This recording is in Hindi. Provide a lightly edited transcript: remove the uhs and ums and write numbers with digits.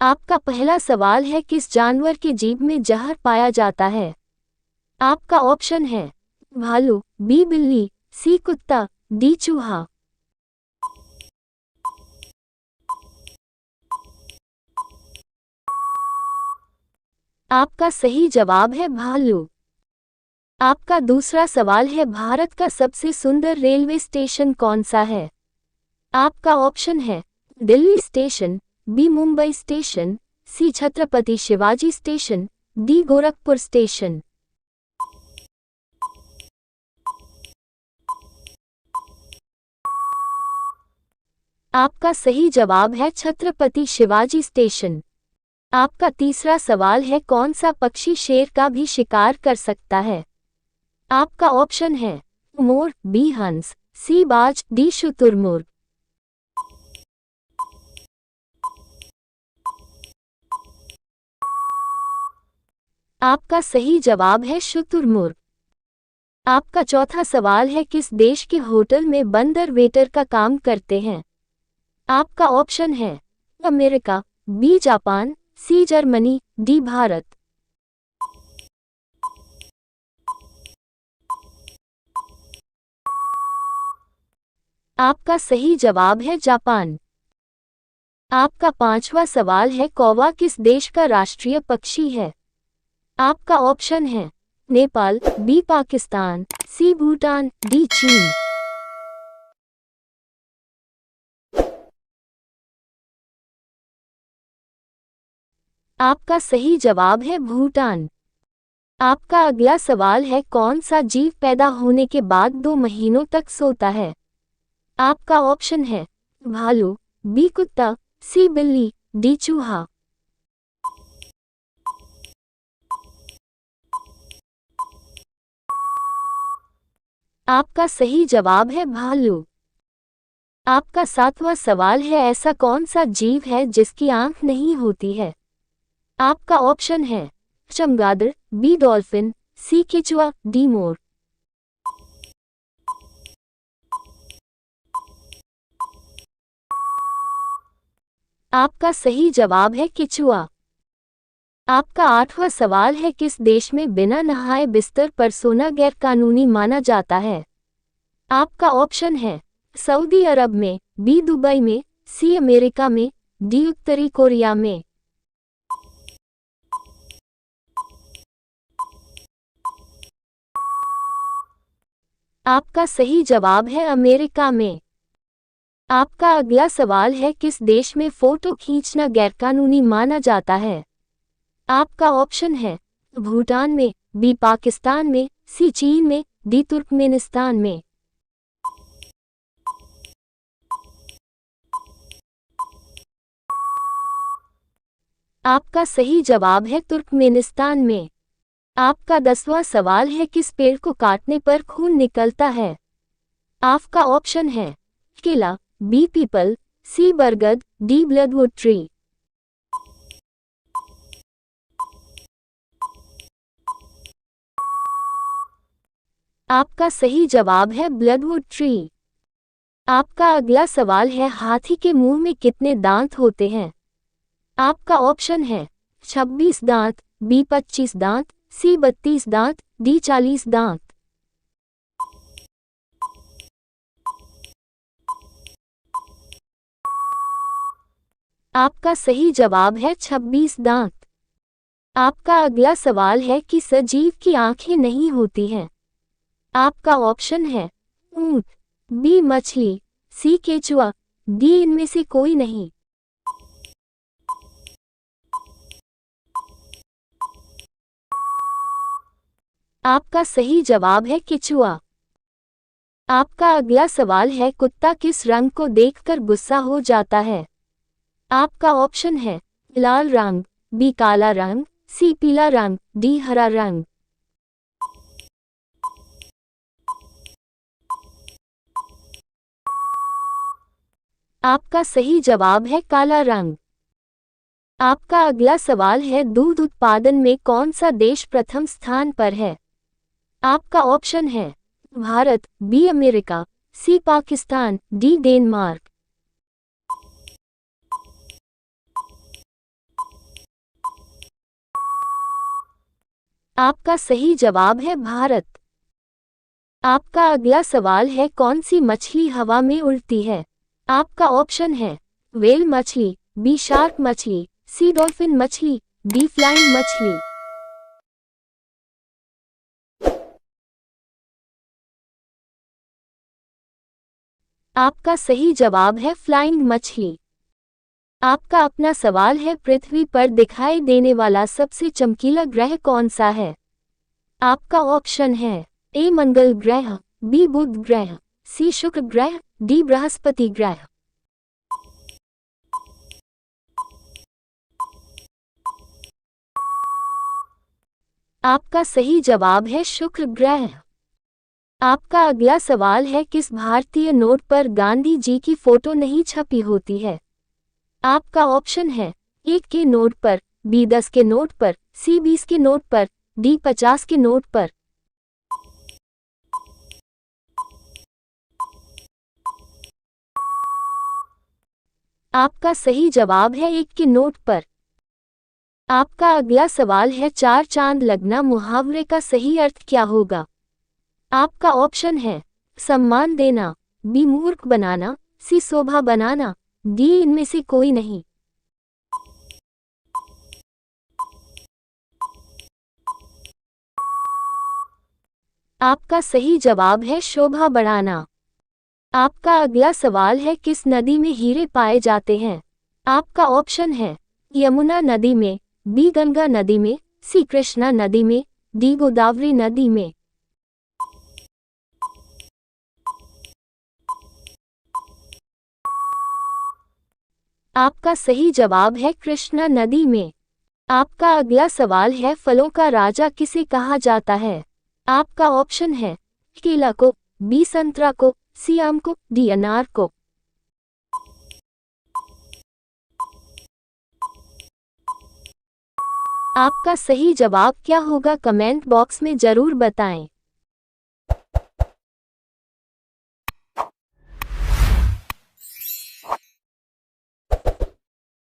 आपका पहला सवाल है, किस जानवर के जीभ में जहर पाया जाता है? आपका ऑप्शन है भालू, बी बिल्ली, सी कुत्ता, डी चूहा। आपका सही जवाब है भालू। आपका दूसरा सवाल है, भारत का सबसे सुंदर रेलवे स्टेशन कौन सा है? आपका ऑप्शन है Delhi station, B Mumbai station, C Chhatrapati Shivaji station, D Gorakhpur station. आपका सही जवाब है छत्रपति शिवाजी स्टेशन। आपका तीसरा सवाल है, कौन सा पक्षी शेर का भी शिकार कर सकता है? आपका ऑप्शन है मोर, बी हंस, सी बाज, डी शुतुरमुर्ग। आपका सही जवाब है शुतुरमुर्ग। आपका चौथा सवाल है, किस देश के होटल में बंदर वेटर का काम करते हैं? आपका ऑप्शन है America, B Japan, C Germany, D Bharat. आपका सही जवाब है जापान। आपका पांचवा सवाल है, कौवा किस देश का राष्ट्रीय पक्षी है? आपका ऑप्शन है नेपाल, बी पाकिस्तान, सी भूटान, डी चीन। आपका सही जवाब है भूटान। आपका अगला सवाल है, कौन सा जीव पैदा होने के बाद 2 महीनों तक सोता है? आपका ऑप्शन है भालू, बी कुत्ता, सी बिल्ली, डी चूहा। आपका सही जवाब है भालू। आपका सातवां सवाल है, ऐसा कौन सा जीव है जिसकी आंख नहीं होती है? आपका ऑप्शन है चमगादड़, बी डॉल्फिन, सी केचुआ, डी मोर। आपका सही जवाब है केचुआ। आपका आठवां सवाल है, किस देश में बिना नहाए बिस्तर पर सोना गैरकानूनी माना जाता है? आपका ऑप्शन है सऊदी अरब में, बी दुबई में, सी अमेरिका में, डी उत्तरी कोरिया में। आपका सही जवाब है अमेरिका में। आपका अगला सवाल है, किस देश में फोटो खींचना गैरकानूनी माना जाता है? आपका ऑप्शन है भूटान में, बी पाकिस्तान में, सी चीन में, डी तुर्कमेनिस्तान में। आपका सही जवाब है तुर्कमेनिस्तान में। आपका 10वां सवाल है, किस पेड़ को काटने पर खून निकलता है? आपका ऑप्शन है केला, बी पीपल, सी बरगद, डी ब्लडवुड ट्री। आपका सही जवाब है ब्लडवुड ट्री। आपका अगला सवाल है, हाथी के मुंह में कितने दांत होते हैं? आपका ऑप्शन है 26 दांत, बी 25 दांत, सी 32 दांत, डी 40 दांत। आपका सही जवाब है 26 दांत। आपका अगला सवाल है कि सजीव की आंखें नहीं होती हैं। आपका ऑप्शन है ऊंट, बी मछली, सी केचुआ, डी इनमें से कोई नहीं। आपका सही जवाब है केचुआ। आपका अगला सवाल है, कुत्ता किस रंग को देखकर गुस्सा हो जाता है? आपका ऑप्शन है लाल रंग, बी काला रंग, सी पीला रंग, डी हरा रंग। आपका सही जवाब है काला रंग। आपका अगला सवाल है, दूध उत्पादन में कौन सा देश प्रथम स्थान पर है? आपका ऑप्शन है भारत, बी अमेरिका, सी पाकिस्तान, डी डेनमार्क। आपका सही जवाब है भारत। आपका अगला सवाल है, कौन सी मछली हवा में उड़ती है? आपका ऑप्शन है व्हेल मछली, बी शार्क मछली, सी डॉल्फिन मछली, डी फ्लाइंग मछली। आपका सही जवाब है फ्लाइंग मछली। आपका अपना सवाल है, पृथ्वी पर दिखाई देने वाला सबसे चमकीला ग्रह कौन सा है? आपका ऑप्शन है ए मंगल ग्रह, बी बुध ग्रह, सी शुक्र ग्रह, डी बृहस्पति ग्रह। आपका सही जवाब है शुक्र ग्रह। आपका अगला सवाल है, किस भारतीय नोट पर गांधी जी की फोटो नहीं छपी होती है? आपका ऑप्शन है 1 के नोट पर, बी 10 के नोट पर, सी 20 के नोट पर, डी 50 के नोट पर। आपका सही जवाब है 1 के नोट पर। आपका अगला सवाल है, 4 चांद लगना मुहावरे का सही अर्थ क्या होगा? आपका ऑप्शन है सम्मान देना, बी मूर्ख बनाना, सी शोभा बनाना, डी इनमें से कोई नहीं। आपका सही जवाब है शोभा बढ़ाना। आपका अगला सवाल है, किस नदी में हीरे पाए जाते हैं? आपका ऑप्शन है यमुना नदी में, बी गंगा नदी में, सी कृष्णा नदी में, डी गोदावरी नदी में। आपका सही जवाब है कृष्णा नदी में। आपका अगला सवाल है, फलों का राजा किसे कहा जाता है? आपका ऑप्शन है केला को, बी संतरा को, सी आम को, डी अनार को। आपका सही जवाब क्या होगा, कमेंट बॉक्स में जरूर बताएं।